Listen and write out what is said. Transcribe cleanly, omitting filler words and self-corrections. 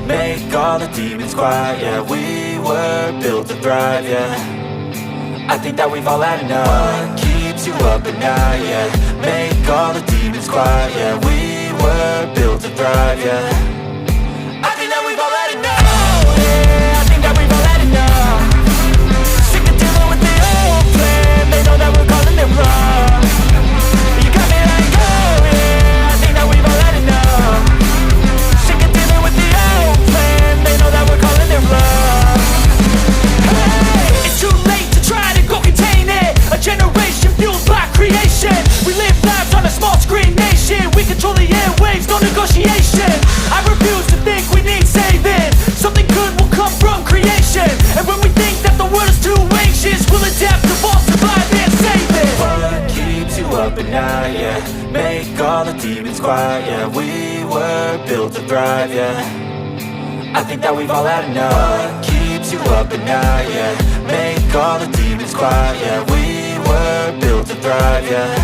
make all the demons quiet. Yeah, we were built to thrive, yeah. I think that we've all had enough. What keeps you up at night, yeah. Make all the demons quiet, yeah. We were built to thrive, yeah. I think that we've all had enough. Yeah, I think that we've all had enough. Sick of dealing with the old plan. They know that we're calling it wrong. You got me like, oh yeah, I think that we've all had enough. Sick of dealing with the old plan. They know that we're calling it wrong. Hey, it's too late to try to go contain it. A generation fueled by creation. We live lives on a small screen nation. We control the airwaves, no negotiation. I refuse to think we need saving. Something good will come from creation. And when we think that the world is too anxious, we'll adapt, evolve, survive and save it. What keeps you up at night, yeah. Make all the demons quiet, yeah. We were built to thrive, yeah. I think that we've all had enough. What keeps you up at night, yeah. Make all the demons quiet, yeah. We were built to thrive, yeah.